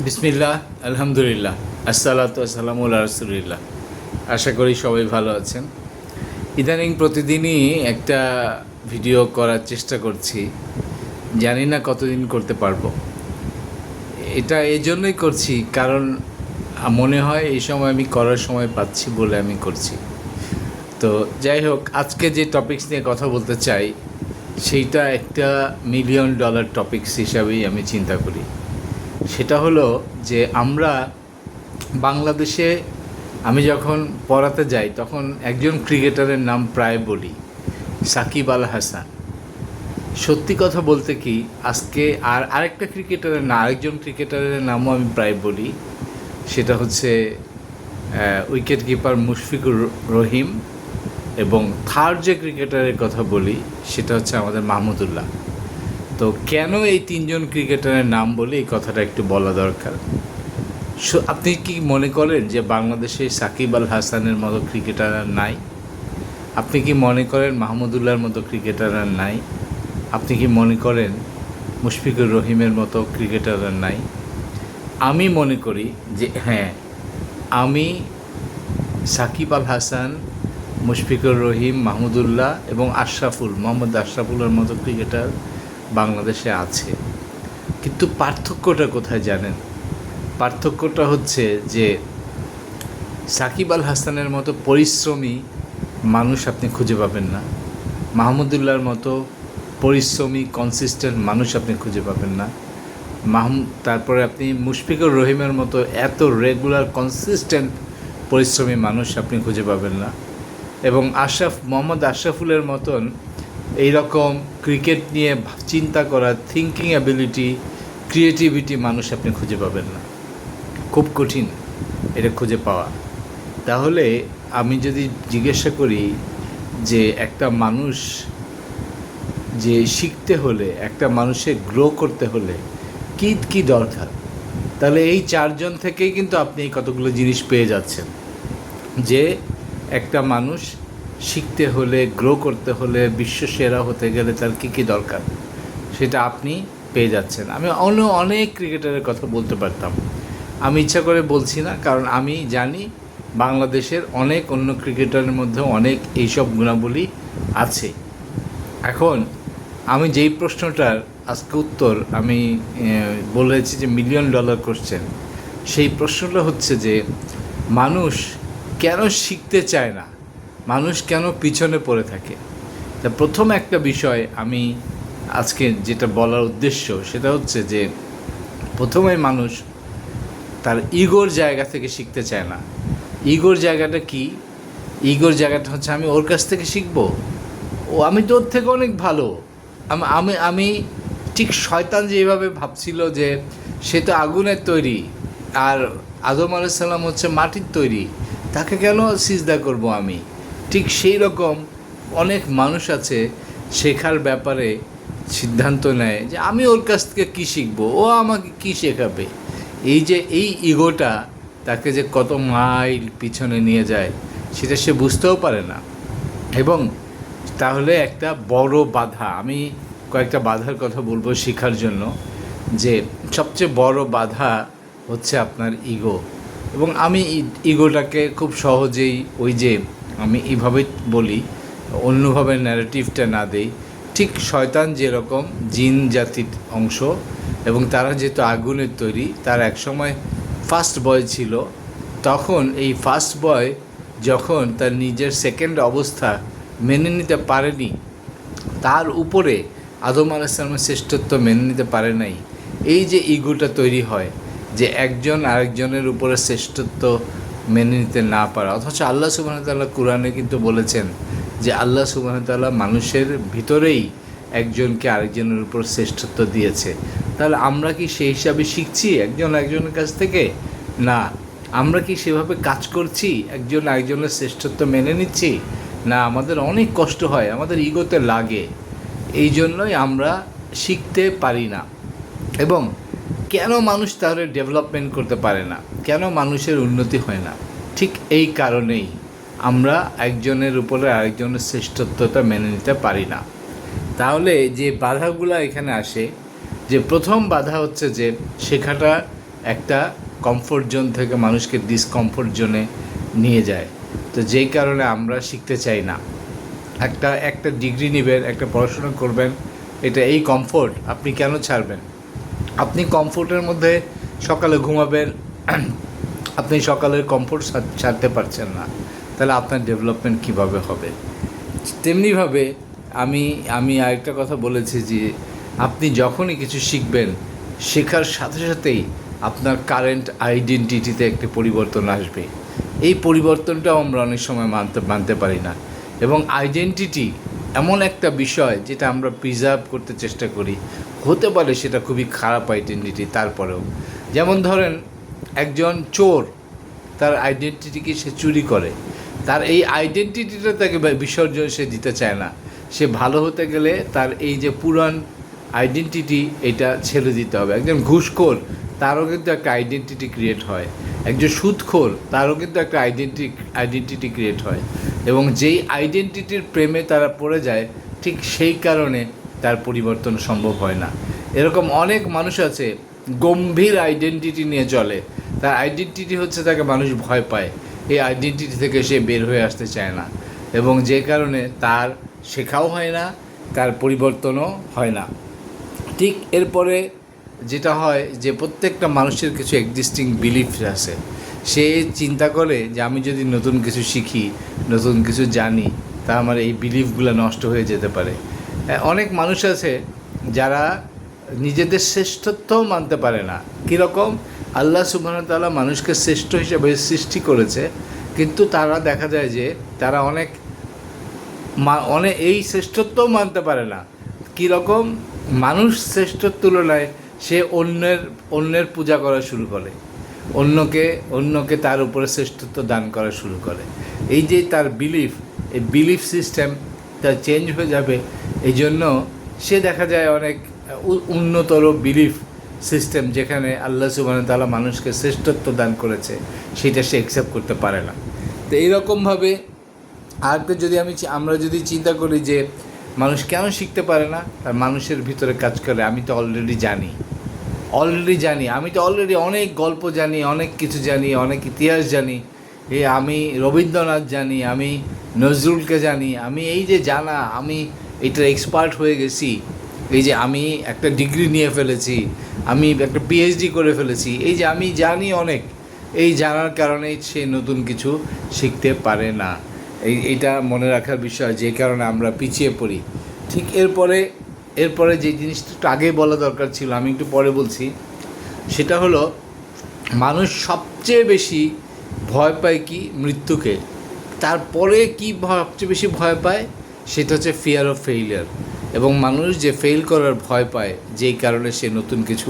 বিসমিল্লাহ, আলহামদুলিল্লাহ, আসসালাতু আসসালামু আলা রাসূলিল্লাহ। আশা করি সবাই ভালো আছেন। ইদানিং প্রতিদিনই একটা ভিডিও করার চেষ্টা করছি, জানি না কতদিন করতে পারবো। এটা এই জন্যই করছি কারণ মনে হয় এই সময় আমি করার সময় পাচ্ছি বলে আমি করছি। তো যাই হোক, আজকে যে টপিকস নিয়ে কথা বলতে চাই সেইটা একটা মিলিয়ন ডলার টপিকস হিসাবেই আমি চিন্তা করি। সেটা হলো যে আমরা বাংলাদেশে, আমি যখন পড়াতে যাই তখন একজন ক্রিকেটারের নাম প্রায় বলি, সাকিব আল হাসান। সত্যি কথা বলতে কি, আজকে আরেকটা ক্রিকেটারের না, আরেকজন ক্রিকেটারের নামও আমি প্রায় বলি, সেটা হচ্ছে উইকেট কিপার মুশফিকুর রহিম। এবং থার্ড যে ক্রিকেটারের কথা বলি সেটা হচ্ছে আমাদের মাহমুদুল্লাহ। তো কেন এই তিনজন ক্রিকেটারের নাম বলি, এই কথাটা একটু বলা দরকার। আপনি কি মনে করেন যে বাংলাদেশে সাকিব আল হাসানের মতো ক্রিকেটার আর নাই? আপনি কি মনে করেন মাহমুদুল্লাহর মতো ক্রিকেটার আর নাই? আপনি কি মনে করেন মুশফিকুর রহিমের মতো ক্রিকেটার আর নাই? আমি মনে করি যে হ্যাঁ, আমি সাকিব আল হাসান, মুশফিকুর রহিম, মাহমুদুল্লাহ এবং মোহাম্মদ আশরাফুলের মতো ক্রিকেটার বাংলাদেশে আছে। কিন্তু পার্থক্যটা কোথায় জানেন? পার্থক্যটা হচ্ছে যে সাকিব আল হাসানের মতো পরিশ্রমী মানুষ আপনি খুঁজে পাবেন না, মাহমুদুল্লাহর মতো পরিশ্রমী কনসিস্টেন্ট মানুষ আপনি খুঁজে পাবেন না, তারপরে আপনি মুশফিকুর রহিমের মতো এত রেগুলার কনসিস্টেন্ট পরিশ্রমী মানুষ আপনি খুঁজে পাবেন না, এবং মোহাম্মদ আশরাফুলের মতন এইরকম ক্রিকেট নিয়ে চিন্তা করা, থিঙ্কিং অ্যাবিলিটি, ক্রিয়েটিভিটি মানুষ আপনি খুঁজে পাবেন না। খুব কঠিন এটা খুঁজে পাওয়া। তাহলে আমি যদি জিজ্ঞাসা করি যে একটা মানুষ যে শিখতে হলে, একটা মানুষের গ্রো করতে হলে কী কী দরকার, তাহলে এই চারজন থেকেই কিন্তু আপনি কতগুলো জিনিস পেয়ে যাচ্ছেন। যে একটা মানুষ শিখতে হলে, গ্রো করতে হলে, বিশ্ব সেরা হতে গেলে তার কী কী দরকার সেটা আপনি পেয়ে যাচ্ছেন। আমি অনেক ক্রিকেটারের কথা বলতে পারতাম, আমি ইচ্ছা করে বলছি না, কারণ আমি জানি বাংলাদেশের অনেক অন্য ক্রিকেটারের মধ্যে অনেক এইসব গুণাবলী আছে। এখন আমি যেই প্রশ্নটার আজকে উত্তর আমি বলেছি যে মিলিয়ন ডলার কোশ্চেন, সেই প্রশ্নটা হচ্ছে যে মানুষ কেন শিখতে চায় না, মানুষ কেন পিছনে পড়ে থাকে। তা প্রথম একটা বিষয় আমি আজকে যেটা বলার উদ্দেশ্য সেটা হচ্ছে যে প্রথমে মানুষ তার ইগোর জায়গা থেকে শিখতে চায় না। ইগোর জায়গাটা কি? ইগোর জায়গাটা হচ্ছে আমি ওর কাছ থেকে শিখব, আমি তো ওর থেকে অনেক ভালো। আমি আমি ঠিক শয়তান যেভাবে ভাবছিল যে সে তো আগুনের তৈরি আর আদম আলাইহিস সালাম হচ্ছে মাটির তৈরি, তাকে কেন সিজদা করব আমি, ঠিক সেই রকম অনেক মানুষ আছে শেখার ব্যাপারে সিদ্ধান্ত নেয় যে আমি ওর কাছ থেকে কী শিখবো, ও আমাকে কী শেখাবে। এই যে এই ইগোটা তাকে যে কত মাইল পিছনে নিয়ে যায় সেটা সে বুঝতেও পারে না। এবং তাহলে একটা বড় বাধা, আমি কয়েকটা বাধার কথা বলবো শেখার জন্য, যে সবচেয়ে বড় বাধা হচ্ছে আপনার ইগো। এবং আমি ইগোটাকে খুব সহজেই ওই যে আমি এইভাবে বলি, অন্যভাবে ন্যারেটিভটা না দেই, ঠিক শয়তান যেরকম জিন জাতির অংশ এবং তারা যেহেতু আগুনের তৈরি, তার একসময় ফার্স্ট বয় ছিল, তখন এই ফার্স্ট বয় যখন তার নিজের সেকেন্ড অবস্থা মেনে নিতে পারেনি, তার উপরে আদম আলাইহিস সালামের শ্রেষ্ঠত্ব মেনে নিতে পারে নাই, এই যে ইগোটা তৈরি হয় যে একজন আরেকজনের উপরে শ্রেষ্ঠত্ব মেনে নিতে না পারা। অথচ আল্লাহ সুবহানাহু ওয়া তাআলা কুরআনে কিন্তু বলেছেন যে আল্লাহ সুবহানাহু ওয়া তাআলা মানুষের ভিতরেই একজনকে আরেকজনের উপর শ্রেষ্ঠত্ব দিয়েছে। তাহলে আমরা কি সেই হিসাবে শিখছি একজন একজনের কাছ থেকে? না। আমরা কি সেভাবে কাজ করছি একজন আরেকজনের শ্রেষ্ঠত্ব মেনে নিচ্ছি? না, আমাদের অনেক কষ্ট হয়, আমাদের ইগোতে লাগে, এই জন্যই আমরা শিখতে পারি না। এবং কেন মানুষ তাহলে ডেভেলপমেন্ট করতে পারে না, কেন মানুষের উন্নতি হয় না? ঠিক এই কারণেই আমরা একজনের উপরে আরেকজনের শ্রেষ্ঠত্বটা মেনে নিতে পারি না। তাহলে যে বাধাগুলো এখানে আসে, যে প্রথম বাধা হচ্ছে যে শেখাটা একটা কমফোর্ট জোন থেকে মানুষকে ডিসকমফোর্ট জোনে নিয়ে যায়। তো যেই কারণে আমরা শিখতে চাই না। একটা ডিগ্রি নেবেন, একটা পড়াশোনা করবেন, এটা এই কমফোর্ট আপনি কেন ছাড়বেন? আপনি কমফোর্টের মধ্যে সকালে ঘুমাবেন, আপনি সকালের কমফোর্ট ছাড়তে পারছেন না, তাহলে আপনার ডেভেলপমেন্ট কীভাবে হবে? তেমনিভাবে আমি আরেকটা কথা বলেছি যে আপনি যখনই কিছু শিখবেন, শেখার সাথে সাথেই আপনার কারেন্ট আইডেন্টিটিতে একটি পরিবর্তন আসবে। এই পরিবর্তনটাও আমরা অনেক সময় মানতে পারি না। এবং আইডেন্টিটি এমন একটা বিষয় যেটা আমরা প্রিজার্ভ করতে চেষ্টা করি, হতে পারে সেটা খুবই খারাপ আইডেন্টিটি তারপরেও। যেমন ধরেন একজন চোর, তার আইডেন্টিটিকে সে চুরি করে, তার এই আইডেন্টিটিটা তাকে বিসর্জন সে দিতে চায় না। সে ভালো হতে গেলে তার এই যে পুরান আইডেন্টিটি এটা ছেড়ে দিতে হবে। একজন ঘুষখোর, তারও কিন্তু একটা আইডেন্টিটি ক্রিয়েট হয়। একজন সুদখোর, তারও কিন্তু একটা আইডেন্টিটি ক্রিয়েট হয়। এবং যেই আইডেন্টিটির প্রেমে তারা পড়ে যায়, ঠিক সেই কারণে তার পরিবর্তন সম্ভব হয় না। এরকম অনেক মানুষ আছে গম্ভীর আইডেন্টিটি নিয়ে চলে, তার আইডেন্টিটি হচ্ছে তাকে মানুষ ভয় পায়, এই আইডেন্টিটি থেকে সে বের হয়ে আসতে চায় না, এবং যে কারণে তার শেখাও হয় না, তার পরিবর্তনও হয় না। ঠিক এরপরে যেটা হয় যে প্রত্যেকটা মানুষের কিছু এক্সিস্টিং বিলিফ আছে। সে চিন্তা করে যে আমি যদি নতুন কিছু শিখি, নতুন কিছু জানি, তা আমার এই বিলিফগুলো নষ্ট হয়ে যেতে পারে। অনেক মানুষ আছে যারা নিজেদের শ্রেষ্ঠত্বও মানতে পারে না। কীরকম? আল্লাহ সুবহানাহু ওয়া তাআলা মানুষকে শ্রেষ্ঠ হিসেবে সৃষ্টি করেছে, কিন্তু তারা দেখা যায় যে তারা অনেক এই শ্রেষ্ঠত্বও মানতে পারে না। কীরকম? মানুষ শ্রেষ্ঠর তুলনায় সে অন্যের পূজা করা শুরু করে, অন্যকে তার উপরে শ্রেষ্ঠত্ব দান করা শুরু করে। এই যে তার এই বিলিফ সিস্টেম তার চেঞ্জ হয়ে যাবে, এই জন্য সে দেখা যায় অনেক উন্নতর বিলিফ সিস্টেম, যেখানে আল্লাহ সুবহানাহু ওয়া তাআলা মানুষকে শ্রেষ্ঠত্ব দান করেছে, সেটা সে অ্যাকসেপ্ট করতে পারে না। তো এইরকমভাবে আরেকটা আমরা যদি চিন্তা করি যে মানুষ কেন শিখতে পারে না, আর মানুষের ভিতরে কাজ করে আমি তো অলরেডি জানি, আমি তো অলরেডি অনেক গল্প জানি, অনেক কিছু জানি, অনেক ইতিহাস জানি, আমি রবীন্দ্রনাথ জানি, আমি নজরুলকে জানি, আমি এই যে জানা, আমি এটার এক্সপার্ট হয়ে গেছি, এই যে আমি একটা ডিগ্রি নিয়ে ফেলেছি, আমি একটা পিএইচডি করে ফেলেছি, এই যে আমি জানি অনেক, এই জানার কারণেই সে নতুন কিছু শিখতে পারে না। এইটা মনে রাখার বিষয়, যে কারণে আমরা পিছিয়ে পড়ি। ঠিক এরপরে যে জিনিসটা একটু আগে বলা দরকার ছিল, আমি একটু পরে বলছি, সেটা হলো মানুষ সবচেয়ে বেশি ভয় পায় কি? মৃত্যুকে। তারপরে কি সবচেয়ে বেশি ভয় পায়? সেটা হচ্ছে ফিয়ার অফ ফেইলিয়ার। এবং মানুষ যে ফেল করার ভয় পায়, যেই কারণে সে নতুন কিছু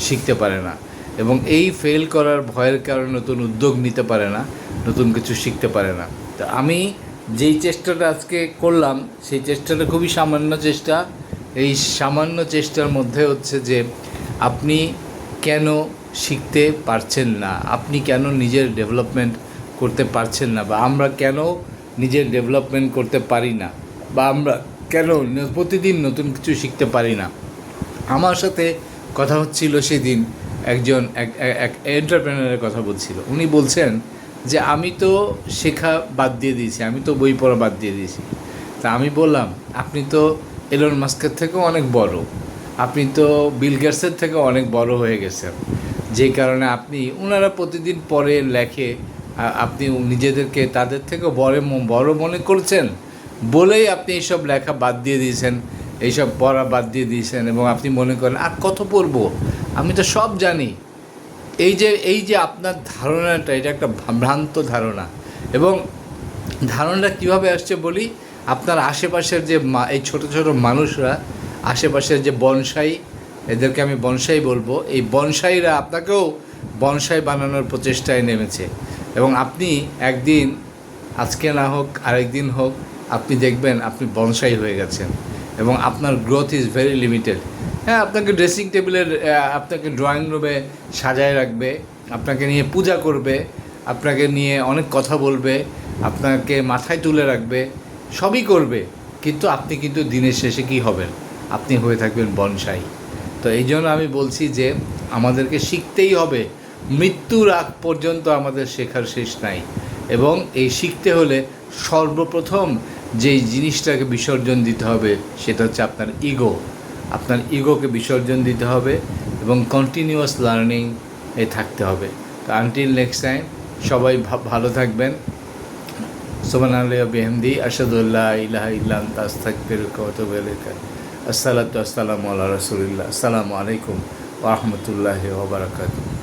শিখতে পারে না, এবং এই ফেল করার ভয়ের কারণে নতুন উদ্যোগ নিতে পারে না, নতুন কিছু শিখতে পারে না। তো আমি যেই চেষ্টাটা আজকে করলাম, সেই চেষ্টাটা খুবই সামান্য চেষ্টা। এই সামান্য চেষ্টার মধ্যে হচ্ছে যে আপনি কেন শিখতে পারছেন না, আপনি কেন নিজের ডেভেলপমেন্ট করতে পারছেন না, বা আমরা কেন নিজের ডেভেলপমেন্ট করতে পারি না, বা আমরা কেন প্রতিদিন নতুন কিছু শিখতে পারি না। আমার সাথে কথা হচ্ছিল সেদিন, একজন এক এন্টারপ্রেনারের কথা বলছিল। উনি বলছেন যে আমি তো শেখা বাদ দিয়ে দিয়েছি, আমি তো বই পড়া বাদ দিয়ে দিয়েছি। তা আমি বললাম, আপনি তো এলন মাস্কের থেকেও অনেক বড়, আপনি তো বিল গেটসের থেকেও অনেক বড় হয়ে গেছেন, যেই কারণে ওনারা প্রতিদিন পড়ে লেখে, আপনি নিজেদেরকে তাদের থেকেও বড় মনে করছেন বলেই আপনি এইসব লেখা বাদ দিয়ে দিয়েছেন, এইসব পড়া বাদ দিয়ে দিয়েছেন, এবং আপনি মনে করেন আর কত পড়বো, আমি তো সব জানি। এই যে আপনার ধারণাটা, এটা একটা ভ্রান্ত ধারণা। এবং ধারণাটা কীভাবে আসছে বলি, আপনার আশেপাশের যে এই ছোট ছোট মানুষরা, আশেপাশের যে বনসাই, এদেরকে আমি বনসাই বলবো, এই বনসাইরা আপনাকেও বনসাই বানানোর প্রচেষ্টায় নেমেছে। এবং আপনি একদিন, আজকে না হোক আরেকদিন হোক, আপনি দেখবেন আপনি বনসাই হয়ে গেছেন, এবং আপনার গ্রোথ ইজ ভেরি লিমিটেড। হ্যাঁ, আপনাকে ড্রেসিং টেবিলের, আপনাকে ড্রয়িং রুমে সাজায় রাখবে, আপনাকে নিয়ে পূজা করবে, আপনাকে নিয়ে অনেক কথা বলবে, আপনাকে মাথায় তুলে রাখবে, সবই করবে, কিন্তু আপনি দিনের শেষে কী হবেন? আপনি হয়ে থাকবেন বনসাই। তো এই জন্য আমি বলছি যে আমাদেরকে শিখতেই হবে, মৃত্যুর আগ পর্যন্ত আমাদের শেখার শেষ নাই। এবং এই শিখতে হলে সর্বপ্রথম যেই জিনিসটাকে বিসর্জন দিতে হবে সেটা হচ্ছে আপনার ইগো। আপনার ইগোকে বিসর্জন দিতে হবে এবং কন্টিনিউয়াস লার্নিং এ থাকতে হবে। তো আনটিল নেক্সট টাইম, সবাই ভালো থাকবেন। সুবহানাল্লাহি ওয়া বিহামদিহি, আশহাদু আল্লা ইলাহা ইল্লা আনতা আস্তাগফিরুকা ওয়া আতুবু ইলাইকা। আসসালাতু ওয়াসসালামু আলা রাসূলিল্লাহ। আসসালামু আলাইকুম ওয়া রাহমাতুল্লাহি ওয়া বারাকাতুহু।